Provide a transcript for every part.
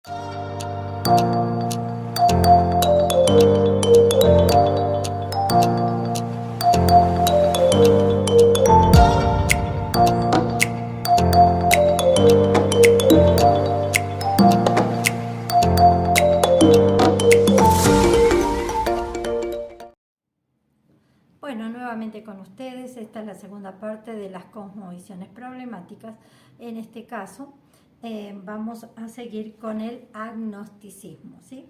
Bueno, nuevamente con ustedes, esta es la segunda parte de las cosmovisiones problemáticas. En este caso, vamos a seguir con el agnosticismo, ¿sí?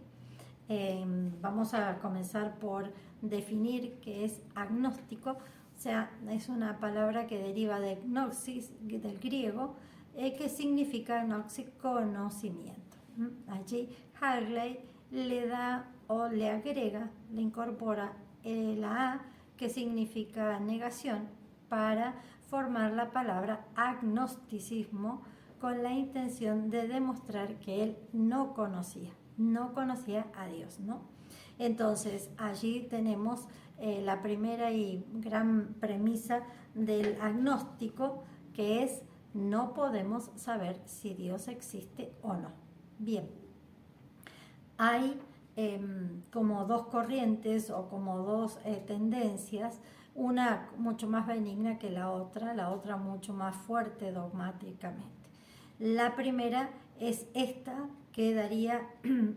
Vamos a comenzar por definir qué es agnóstico, o sea, es una palabra que deriva de gnosis, del griego, que significa gnosis, conocimiento. Allí Hartley le da o le agrega, le incorpora la A, que significa negación, para formar la palabra agnosticismo, con la intención de demostrar que él no conocía a Dios, ¿no? Entonces allí tenemos la primera y gran premisa del agnóstico, que es: no podemos saber si Dios existe o no. Bien, hay como dos corrientes o como dos tendencias, una mucho más benigna que la otra mucho más fuerte dogmáticamente. La primera es esta, que daría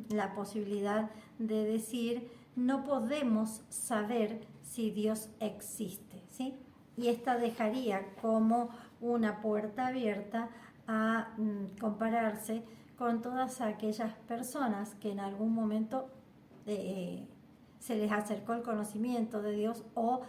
la posibilidad de decir: no podemos saber si Dios existe, ¿sí? Y esta dejaría como una puerta abierta a compararse con todas aquellas personas que en algún momento se les acercó el conocimiento de Dios, o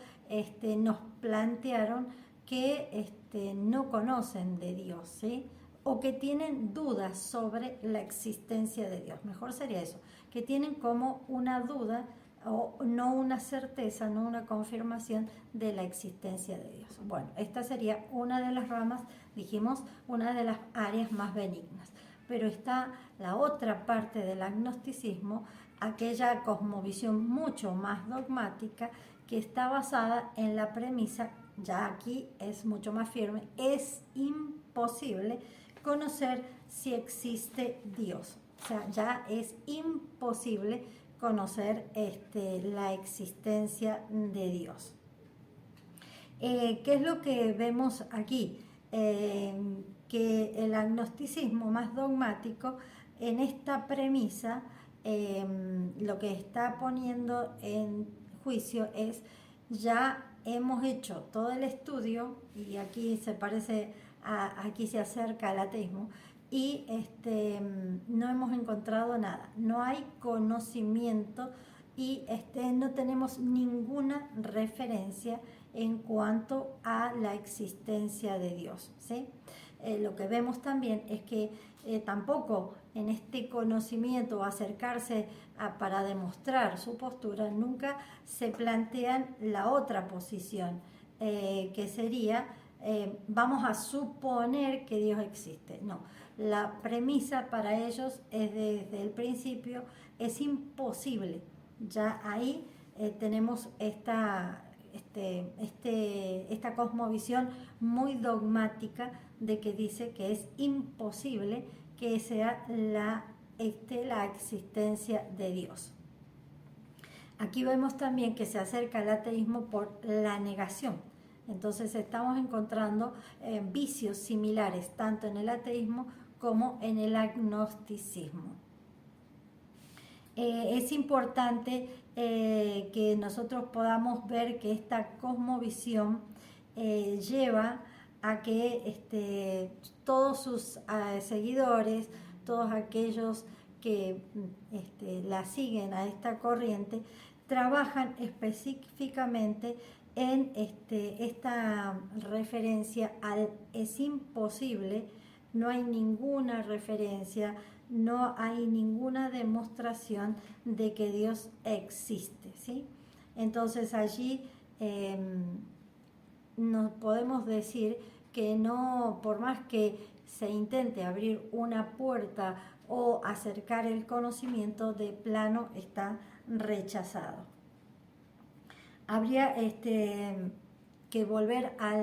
nos plantearon que no conocen de Dios, ¿sí? O que tienen dudas sobre la existencia de Dios. Mejor sería eso, que tienen como una duda o no una certeza, no una confirmación de la existencia de Dios. Bueno, esta sería una de las ramas, dijimos, una de las áreas más benignas. Pero está la otra parte del agnosticismo, aquella cosmovisión mucho más dogmática, que está basada en la premisa, ya aquí es mucho más firme: es imposible conocer si existe Dios. O sea, ya es imposible conocer la existencia de Dios. ¿Qué es lo que vemos aquí? Que el agnosticismo más dogmático, en esta premisa, lo que está poniendo en juicio es: ya hemos hecho todo el estudio, y aquí se parece aquí se acerca al ateísmo, y no hemos encontrado nada, no hay conocimiento, y no tenemos ninguna referencia en cuanto a la existencia de Dios, ¿sí? Lo que vemos también es que tampoco en este conocimiento o acercarse para demostrar su postura, nunca se plantean la otra posición, que sería: vamos a suponer que Dios existe. No, la premisa para ellos es desde el principio: es imposible. Ya ahí tenemos esta cosmovisión muy dogmática, de que dice que es imposible que sea la existencia de Dios. Aquí vemos también que se acerca al ateísmo por la negación. Entonces estamos encontrando vicios similares tanto en el ateísmo como en el agnosticismo. Es importante que nosotros podamos ver que esta cosmovisión lleva a que todos sus seguidores, todos aquellos que la siguen a esta corriente, trabajan específicamente en esta referencia al es imposible. No hay ninguna referencia, no hay ninguna demostración de que Dios existe, ¿sí? Entonces allí nos podemos decir que no, por más que se intente abrir una puerta o acercar el conocimiento, de plano está rechazado. Habría que que volver a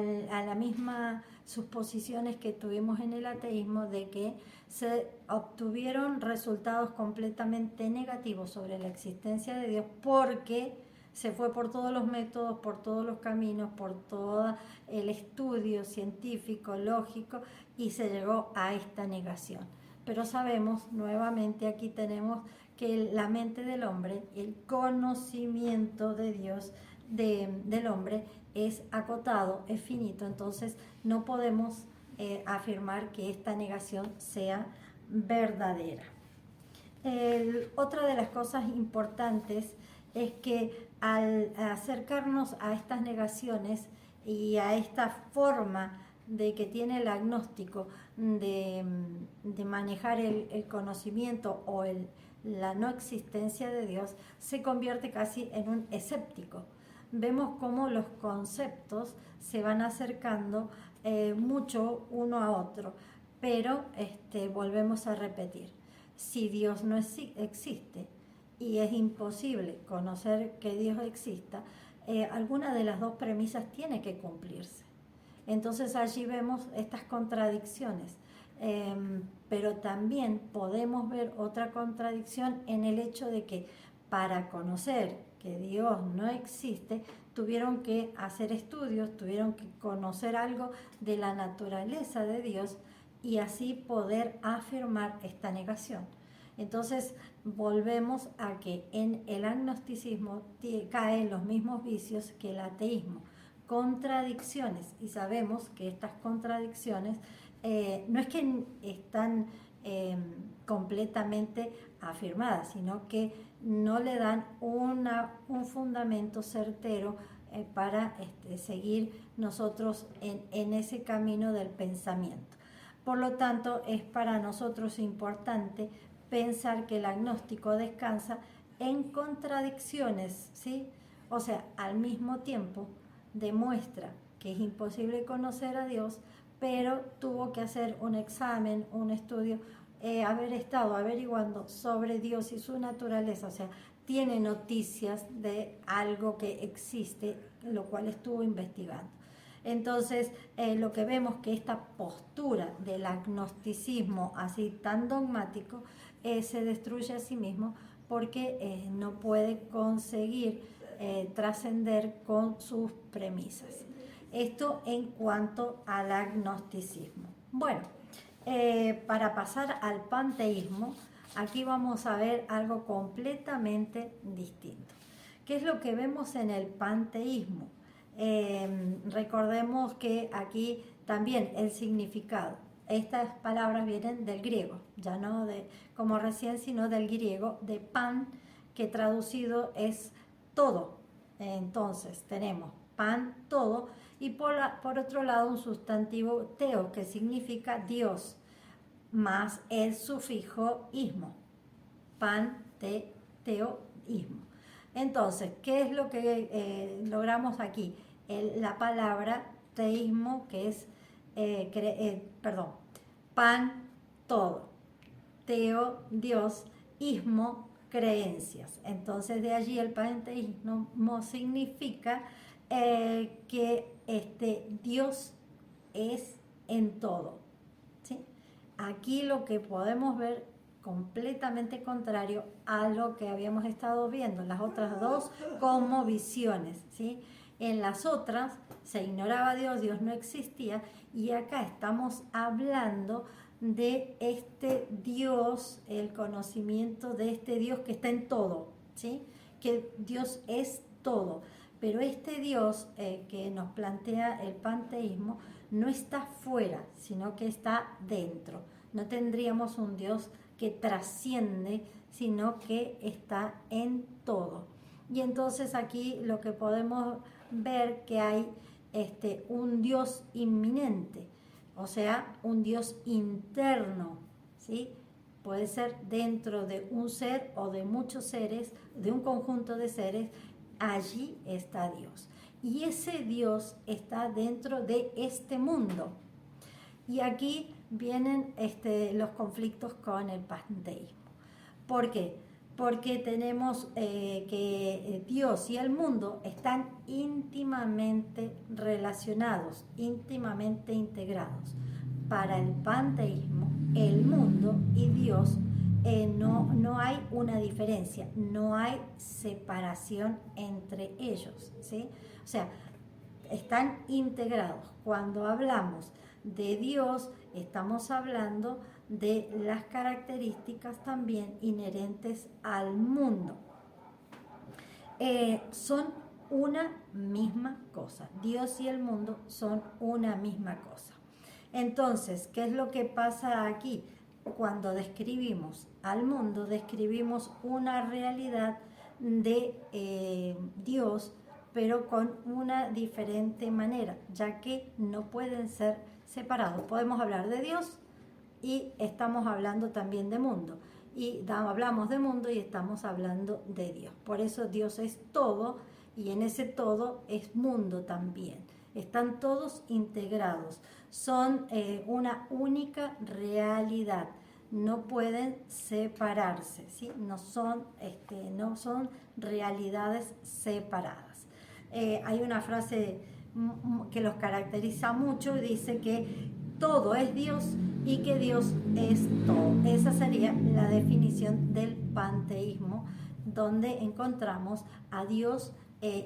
la misma suposiciones que tuvimos en el ateísmo, de que se obtuvieron resultados completamente negativos sobre la existencia de Dios porque se fue por todos los métodos, por todos los caminos, por todo el estudio científico, lógico, y se llegó a esta negación. Pero sabemos, nuevamente aquí tenemos que la mente del hombre, el conocimiento de Dios del hombre es acotado, es finito, entonces no podemos afirmar que esta negación sea verdadera. Otra de las cosas importantes es que al acercarnos a estas negaciones y a esta forma de que tiene el agnóstico de manejar el conocimiento o la no existencia de Dios, se convierte casi en un escéptico. Vemos cómo los conceptos se van acercando mucho uno a otro, pero volvemos a repetir, si Dios no existe y es imposible conocer que Dios exista, alguna de las dos premisas tiene que cumplirse. Entonces allí vemos estas contradicciones, pero también podemos ver otra contradicción en el hecho de que para conocer que Dios no existe, tuvieron que hacer estudios, tuvieron que conocer algo de la naturaleza de Dios y así poder afirmar esta negación. Entonces volvemos a que en el agnosticismo caen los mismos vicios que el ateísmo, contradicciones, y sabemos que estas contradicciones no es que están completamente afirmadas, sino que no le dan un fundamento certero para seguir nosotros en ese camino del pensamiento. Por lo tanto, es para nosotros importante pensar que el agnóstico descansa en contradicciones, ¿sí? O sea, al mismo tiempo demuestra que es imposible conocer a Dios, pero tuvo que hacer un examen, un estudio, haber estado averiguando sobre Dios y su naturaleza, o sea, tiene noticias de algo que existe, lo cual estuvo investigando. Entonces, lo que vemos que esta postura del agnosticismo así tan dogmático se destruye a sí mismo porque no puede conseguir trascender con sus premisas. Esto en cuanto al agnosticismo. Bueno, para pasar al panteísmo, aquí vamos a ver algo completamente distinto. ¿Qué es lo que vemos en el panteísmo? Recordemos que aquí también el significado, estas palabras vienen del griego, ya no como recién, sino del griego, de pan, que traducido es todo. Entonces tenemos pan, todo, y por otro lado un sustantivo teo, que significa Dios, más el sufijo ismo, pan, teoísmo. Entonces, ¿qué es lo que logramos aquí? La palabra teísmo, que es, pan, todo, teo, Dios, ismo, creencias. Entonces, de allí el panteísmo significa que Dios es en todo, ¿sí? Aquí lo que podemos ver completamente contrario a lo que habíamos estado viendo, las otras dos como visiones, ¿sí? En las otras se ignoraba a Dios, Dios no existía, y acá estamos hablando de este Dios, el conocimiento de este Dios que está en todo, ¿sí? Que Dios es todo, pero este Dios que nos plantea el panteísmo no está fuera, sino que está dentro. No tendríamos un Dios que trasciende, sino que está en todo. Y entonces aquí lo que podemos ver que hay un Dios inminente, o sea, un Dios interno, ¿sí? Puede ser dentro de un ser o de muchos seres, de un conjunto de seres, allí está Dios. Y ese Dios está dentro de este mundo. Y aquí vienen los conflictos con el panteísmo. ¿Por qué? porque tenemos que Dios y el mundo están íntimamente relacionados, íntimamente integrados. Para el panteísmo, el mundo y Dios no hay una diferencia, no hay separación entre ellos, ¿sí? O sea, están integrados. Cuando hablamos de Dios, estamos hablando de las características también inherentes al mundo. Son una misma cosa. Dios y el mundo son una misma cosa. Entonces, ¿qué es lo que pasa aquí? Cuando describimos al mundo, describimos una realidad de Dios, pero con una diferente manera, ya que no pueden ser separados. Podemos hablar de Dios y estamos hablando también de mundo. Y hablamos de mundo y estamos hablando de Dios. Por eso Dios es todo y en ese todo es mundo también. Están todos integrados. Son una única realidad. No pueden separarse, ¿sí? No son realidades separadas. Hay una frase que los caracteriza mucho y dice que todo es Dios y que Dios es todo. Esa sería la definición del panteísmo, donde encontramos a Dios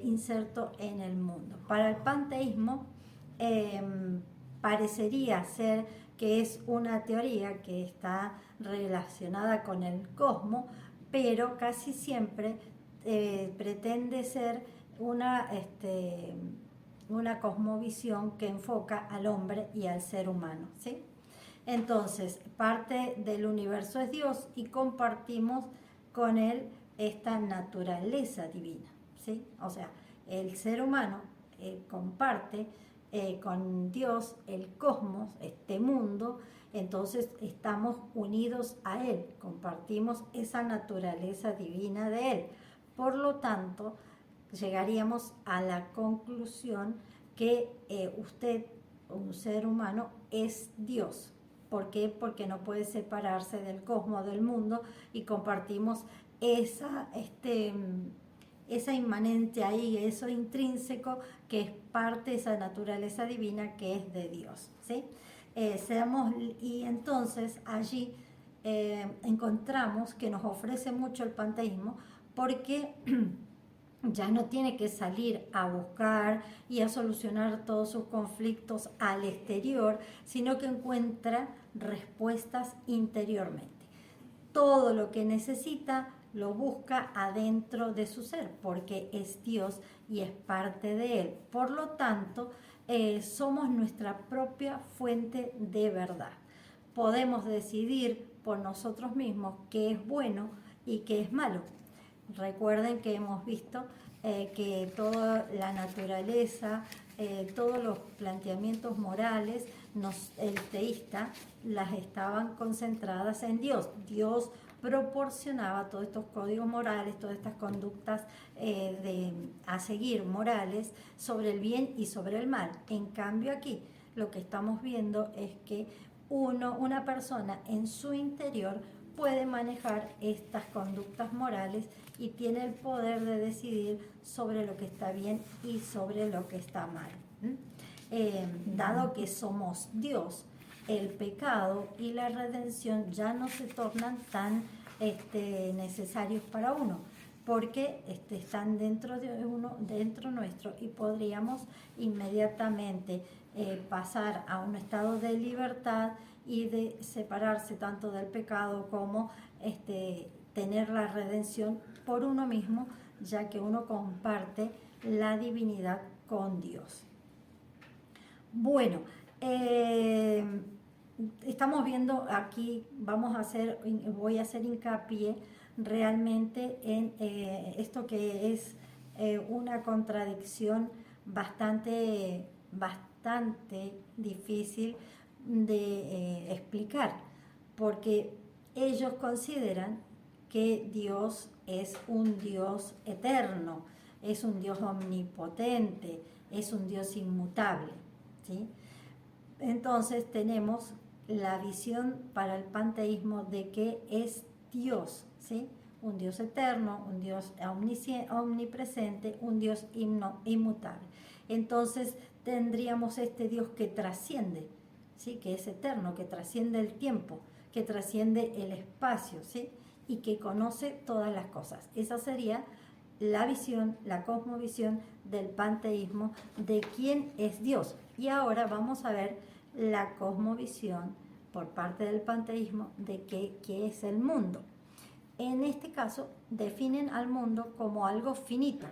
inserto en el mundo. Para el panteísmo parecería ser que es una teoría que está relacionada con el cosmos, pero casi siempre pretende ser una cosmovisión que enfoca al hombre y al ser humano, ¿sí? Entonces, parte del universo es Dios y compartimos con él esta naturaleza divina, ¿sí? O sea, el ser humano comparte con Dios el cosmos, este mundo, entonces estamos unidos a él, compartimos esa naturaleza divina de él. Por lo tanto, llegaríamos a la conclusión que usted, un ser humano, es Dios. ¿Por qué? Porque no puede separarse del cosmos, del mundo, y compartimos esa inmanente ahí, eso intrínseco que es parte de esa naturaleza divina que es de Dios, ¿sí? Y entonces allí encontramos que nos ofrece mucho el panteísmo porque ya no tiene que salir a buscar y a solucionar todos sus conflictos al exterior, sino que encuentra respuestas interiormente. Todo lo que necesita lo busca adentro de su ser, porque es Dios y es parte de él. Por lo tanto, somos nuestra propia fuente de verdad. Podemos decidir por nosotros mismos qué es bueno y qué es malo. Recuerden que hemos visto que toda la naturaleza, todos los planteamientos morales, el teísta, las estaban concentradas en Dios. Dios proporcionaba todos estos códigos morales, todas estas conductas a seguir morales sobre el bien y sobre el mal. En cambio aquí lo que estamos viendo es que una persona en su interior puede manejar estas conductas morales y tiene el poder de decidir sobre lo que está bien y sobre lo que está mal. Dado que somos Dios, el pecado y la redención ya no se tornan tan necesarios para uno, porque están dentro de uno, dentro nuestro, y podríamos inmediatamente pasar a un estado de libertad y de separarse tanto del pecado como tener la redención por uno mismo, ya que uno comparte la divinidad con Dios. Bueno, estamos viendo aquí, voy a hacer hincapié realmente en esto que es una contradicción bastante difícil de explicar, porque ellos consideran que Dios es un Dios eterno, es un Dios omnipotente, es un Dios inmutable, ¿sí? Entonces tenemos la visión para el panteísmo de que es Dios, ¿sí? un Dios eterno, un Dios omnipresente, un Dios inmutable. Entonces tendríamos este Dios que trasciende, ¿sí? Que es eterno, que trasciende el tiempo, que trasciende el espacio, ¿sí? Y que conoce todas las cosas. Esa sería la visión, la cosmovisión del panteísmo de quién es Dios. Y ahora vamos a ver la cosmovisión por parte del panteísmo de qué es el mundo. En este caso definen al mundo como algo finito,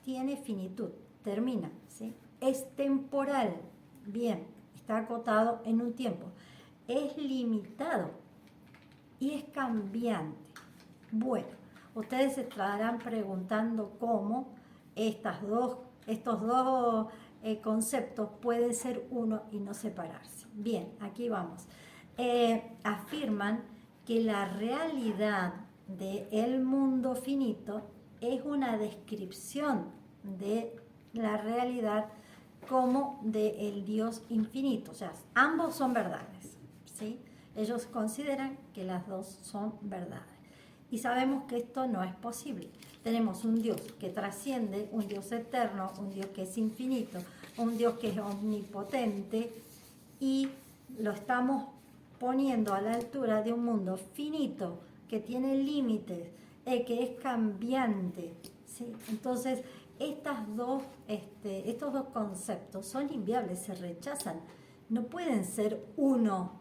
tiene finitud, termina, ¿sí? Es temporal, bien, está acotado en un tiempo, es limitado y es cambiante. Bueno, ustedes se estarán preguntando cómo estos dos conceptos pueden ser uno y no separarse. Bien, aquí vamos. Afirman que la realidad del mundo finito es una descripción de la realidad como del Dios infinito. O sea, ambos son verdades, ¿sí? Ellos consideran que las dos son verdades. Y sabemos que esto no es posible. Tenemos un Dios que trasciende, un Dios eterno, un Dios que es infinito, un Dios que es omnipotente, y lo estamos poniendo a la altura de un mundo finito, que tiene límites, que es cambiante, ¿sí? Entonces, estos dos conceptos son inviables, se rechazan, no pueden ser uno,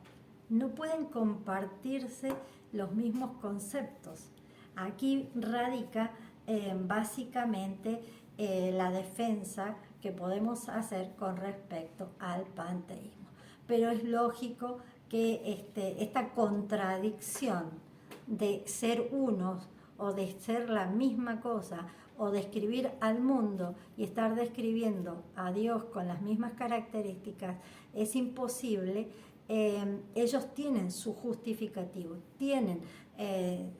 no pueden compartirse los mismos conceptos. Aquí radica básicamente la defensa que podemos hacer con respecto al panteísmo. Pero es lógico que esta contradicción de ser unos o de ser la misma cosa o describir al mundo y estar describiendo a Dios con las mismas características es imposible. Ellos tienen su justificativo, tienen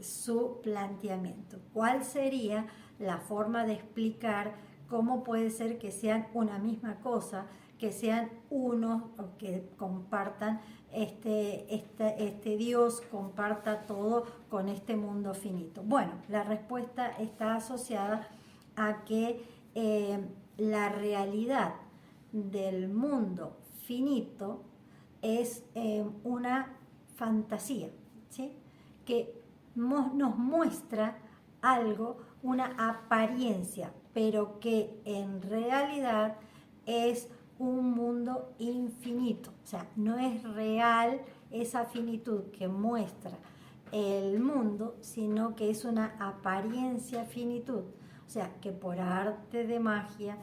su planteamiento. ¿Cuál sería la forma de explicar cómo puede ser que sean una misma cosa, que sean unos o que compartan este Dios, comparta todo con este mundo finito? Bueno, la respuesta está asociada a que la realidad del mundo finito es una fantasía, ¿sí? Que nos muestra algo, una apariencia, pero que en realidad es un mundo infinito. O sea, no es real esa finitud que muestra el mundo, sino que es una apariencia finitud. O sea, que por arte de magia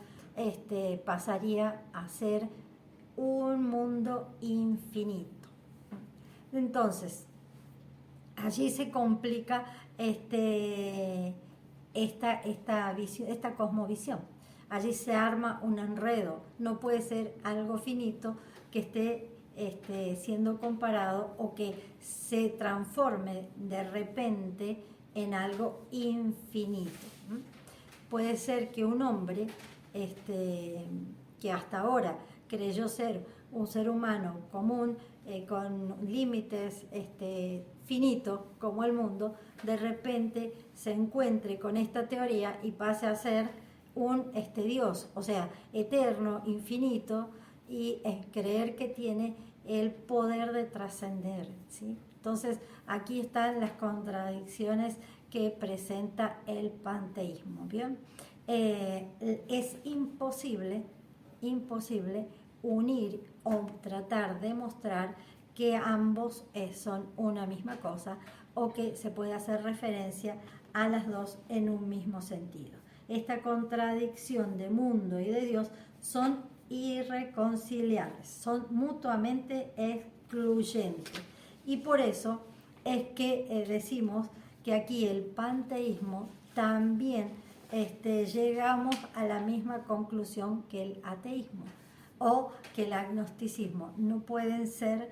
pasaría a ser un mundo infinito. Entonces, allí se complica esta cosmovisión. Allí se arma un enredo. No puede ser algo finito que esté siendo comparado o que se transforme de repente en algo infinito. Puede ser que un hombre que hasta ahora creyó ser un ser humano común, con límites finitos como el mundo, de repente se encuentre con esta teoría y pase a ser un Dios, o sea, eterno, infinito, y creer que tiene el poder de trascender, ¿sí? Entonces, aquí están las contradicciones que presenta el panteísmo, ¿bien? Es imposible unir o tratar de mostrar que ambos son una misma cosa o que se puede hacer referencia a las dos en un mismo sentido. Esta contradicción de mundo y de Dios son irreconciliables, son mutuamente excluyentes. Y por eso es que decimos que aquí el panteísmo también llegamos a la misma conclusión que el ateísmo o que el agnosticismo. No pueden ser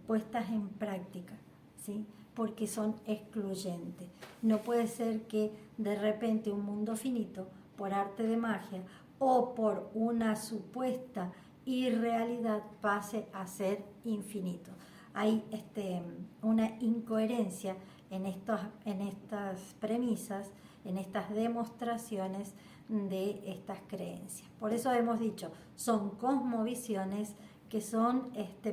puestas en práctica, ¿sí? Porque son excluyentes. No puede ser que de repente un mundo finito, por arte de magia o por una supuesta irrealidad, pase a ser infinito. hay una incoherencia en estas premisas, en estas demostraciones de estas creencias. Por eso hemos dicho, son cosmovisiones que son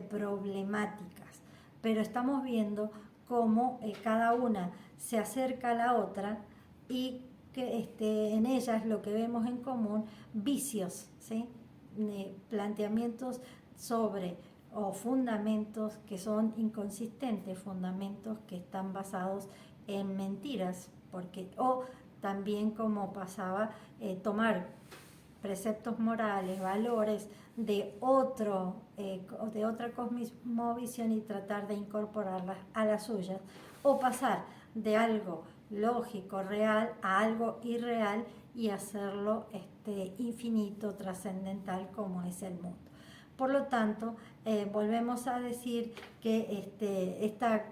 problemáticas, pero estamos viendo cómo cada una se acerca a la otra y que en ellas lo que vemos en común, vicios, ¿sí? Planteamientos sobre o fundamentos que son inconsistentes, fundamentos que están basados en mentiras, o también como pasaba, tomar preceptos morales, valores de otra cosmovisión y tratar de incorporarlas a las suyas, o pasar de algo lógico, real, a algo irreal y hacerlo infinito, trascendental como es el mundo. Por lo tanto, volvemos a decir que esta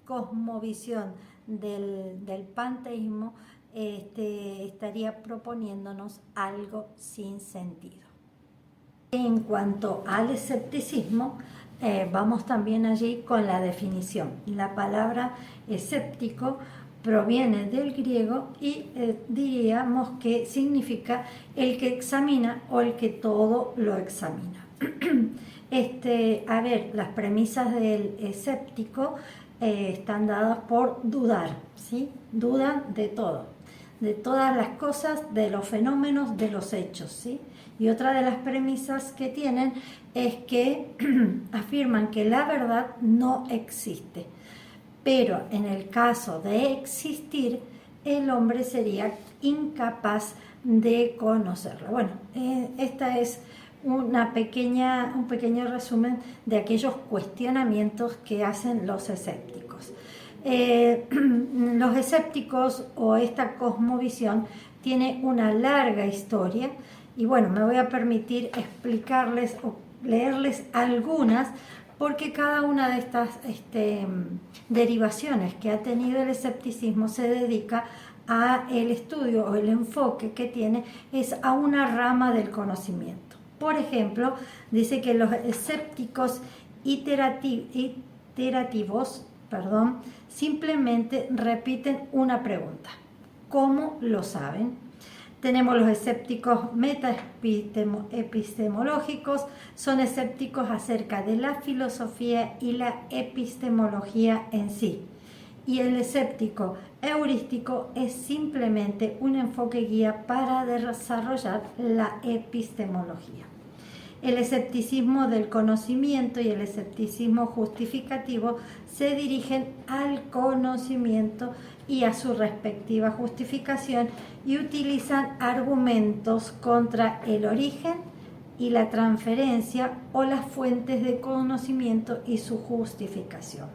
cosmovisión del panteísmo estaría proponiéndonos algo sin sentido. En cuanto al escepticismo, vamos también allí con la definición. La palabra escéptico proviene del griego y diríamos que significa el que examina o el que todo lo examina. A ver, las premisas del escéptico están dadas por dudar, ¿sí? Dudan de todo, de todas las cosas, de los fenómenos, de los hechos, ¿sí? Y otra de las premisas que tienen es que afirman que la verdad no existe, pero en el caso de existir, el hombre sería incapaz de conocerla. Bueno, esta es un pequeño resumen de aquellos cuestionamientos que hacen los escépticos. Los escépticos o esta cosmovisión tiene una larga historia y bueno, me voy a permitir explicarles o leerles algunas porque cada una de estas derivaciones que ha tenido el escepticismo se dedica a el estudio o el enfoque que tiene es a una rama del conocimiento. Por ejemplo, dice que los escépticos iterativos simplemente repiten una pregunta. ¿Cómo lo saben? Tenemos los escépticos metaepistemológicos, son escépticos acerca de la filosofía y la epistemología en sí. Y el escéptico heurístico es simplemente un enfoque guía para desarrollar la epistemología. El escepticismo del conocimiento y el escepticismo justificativo se dirigen al conocimiento y a su respectiva justificación y utilizan argumentos contra el origen y la transferencia o las fuentes de conocimiento y su justificación.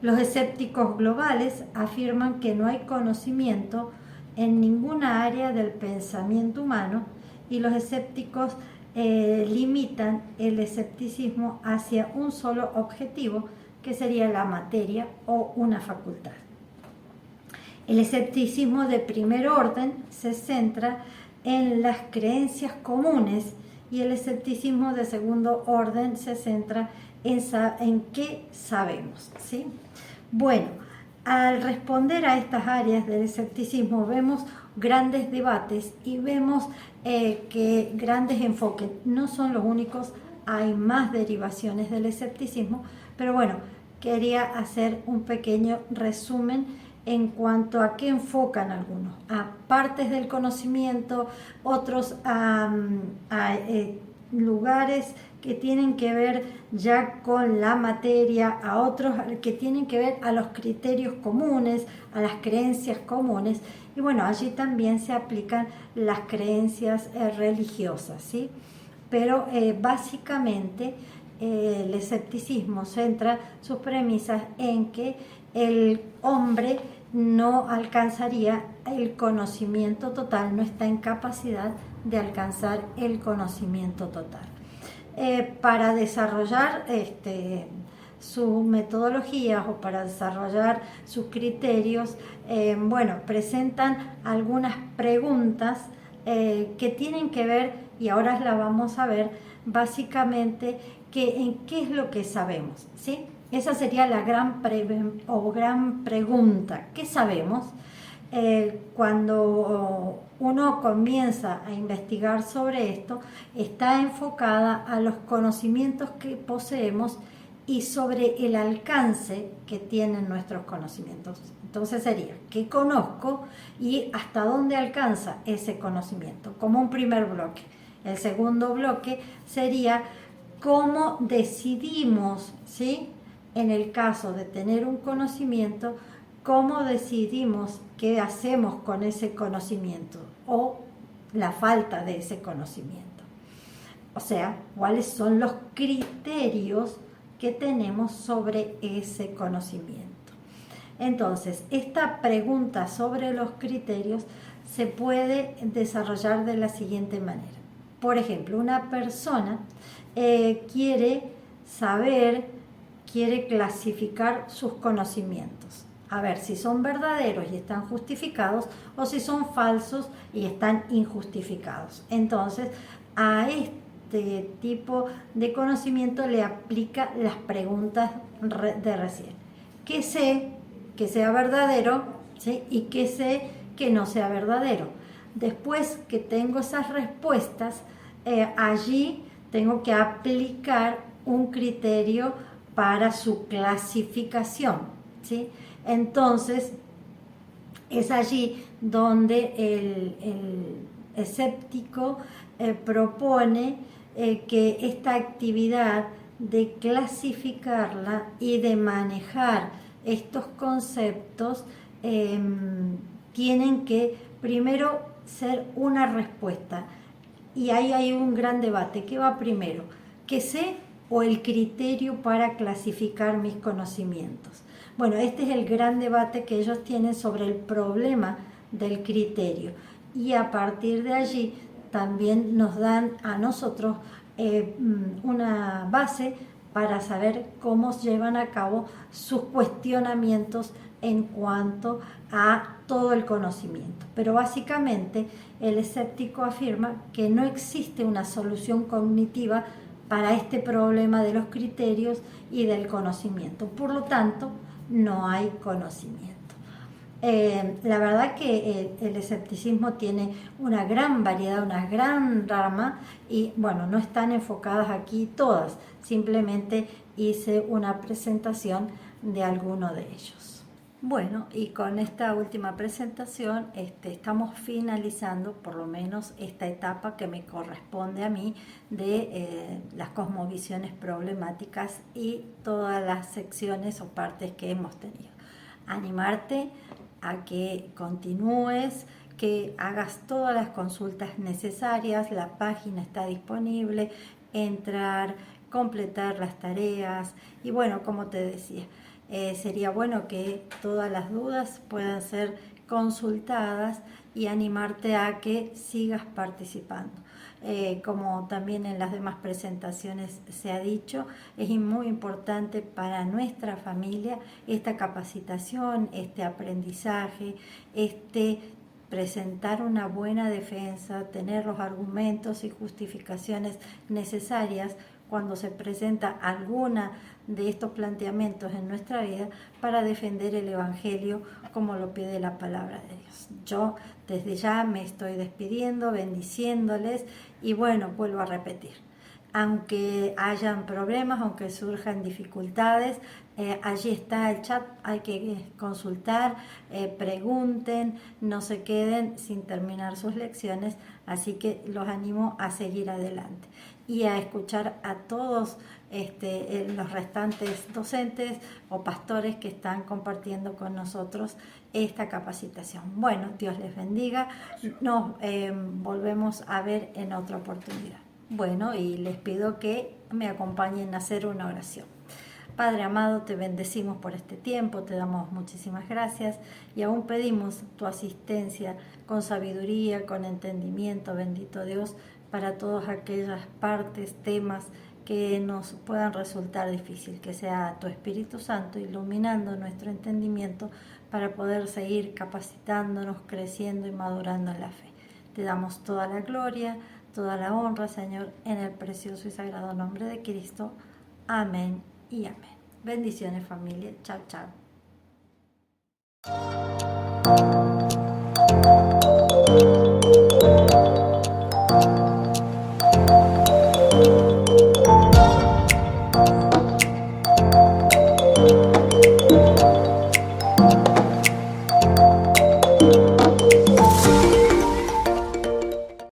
Los escépticos globales afirman que no hay conocimiento en ninguna área del pensamiento humano y los escépticos limitan el escepticismo hacia un solo objetivo, que sería la materia o una facultad. El escepticismo de primer orden se centra en las creencias comunes y el escepticismo de segundo orden se centra en qué sabemos, ¿sí? Bueno, al responder a estas áreas del escepticismo vemos grandes debates y vemos que grandes enfoques no son los únicos, hay más derivaciones del escepticismo, pero bueno, quería hacer un pequeño resumen en cuanto a qué enfocan algunos, a partes del conocimiento, otros a lugares que tienen que ver ya con la materia, a otros que tienen que ver a los criterios comunes, a las creencias comunes, y bueno, allí también se aplican las creencias religiosas, ¿sí? Pero básicamente el escepticismo centra sus premisas en que el hombre no alcanzaría el conocimiento total, no está en capacidad de alcanzar el conocimiento total. Para desarrollar sus metodologías o para desarrollar sus criterios, presentan algunas preguntas que tienen que ver, y ahora las vamos a ver, básicamente en qué es lo que sabemos, ¿sí? esa sería la gran pregunta. ¿Qué sabemos? Cuando uno comienza a investigar sobre esto, está enfocada a los conocimientos que poseemos y sobre el alcance que tienen nuestros conocimientos. Entonces sería, ¿qué conozco y hasta dónde alcanza ese conocimiento? Como un primer bloque. El segundo bloque sería cómo decidimos, ¿sí? En el caso de tener un conocimiento, cómo decidimos qué hacemos con ese conocimiento o la falta de ese conocimiento. O sea, cuáles son los criterios que tenemos sobre ese conocimiento. Entonces, esta pregunta sobre los criterios se puede desarrollar de la siguiente manera. Por ejemplo, una persona quiere saber, quiere clasificar sus conocimientos. A ver si son verdaderos y están justificados o si son falsos y están injustificados. Entonces, a este tipo de conocimiento le aplica las preguntas de recién. ¿Qué sé que sea verdadero? ¿Sí? Y qué sé que no sea verdadero. Después que tengo esas respuestas, allí tengo que aplicar un criterio para su clasificación, ¿sí? Entonces, es allí donde el escéptico propone que esta actividad de clasificarla y de manejar estos conceptos tienen que primero ser una respuesta. Y ahí hay un gran debate. ¿Qué va primero? ¿Qué sé o el criterio para clasificar mis conocimientos? Bueno, este es el gran debate que ellos tienen sobre el problema del criterio. Y a partir de allí también nos dan a nosotros una base para saber cómo llevan a cabo sus cuestionamientos en cuanto a todo el conocimiento. Pero básicamente el escéptico afirma que no existe una solución cognitiva para este problema de los criterios y del conocimiento. Por lo tanto, no hay conocimiento. La verdad que el escepticismo tiene una gran variedad, una gran rama y bueno, no están enfocadas aquí todas, simplemente hice una presentación de alguno de ellos. Bueno, y con esta última presentación estamos finalizando por lo menos esta etapa que me corresponde a mí de las cosmovisiones problemáticas y todas las secciones o partes que hemos tenido. Animarte a que continúes, que hagas todas las consultas necesarias, la página está disponible, entrar, completar las tareas y bueno, como te decía, sería bueno que todas las dudas puedan ser consultadas y animarte a que sigas participando. Como también en las demás presentaciones se ha dicho, es muy importante para nuestra familia esta capacitación, este aprendizaje, presentar una buena defensa, tener los argumentos y justificaciones necesarias cuando se presenta alguna de estos planteamientos en nuestra vida para defender el Evangelio como lo pide la palabra de Dios. Yo desde ya me estoy despidiendo, bendiciéndoles y bueno, vuelvo a repetir. Aunque hayan problemas, aunque surjan dificultades, allí está el chat, hay que consultar, pregunten, no se queden sin terminar sus lecciones, así que los animo a seguir adelante y a escuchar a todos los restantes docentes o pastores que están compartiendo con nosotros esta capacitación. Bueno, Dios les bendiga, nos volvemos a ver en otra oportunidad. Bueno, y les pido que me acompañen a hacer una oración. Padre amado, te bendecimos por este tiempo, te damos muchísimas gracias y aún pedimos tu asistencia con sabiduría, con entendimiento, bendito Dios, para todas aquellas partes, temas que nos puedan resultar difícil, que sea tu Espíritu Santo iluminando nuestro entendimiento para poder seguir capacitándonos, creciendo y madurando en la fe. Te damos toda la gloria, toda la honra, Señor, en el precioso y sagrado nombre de Cristo. Amén y amén. Bendiciones familia. Chao, chao.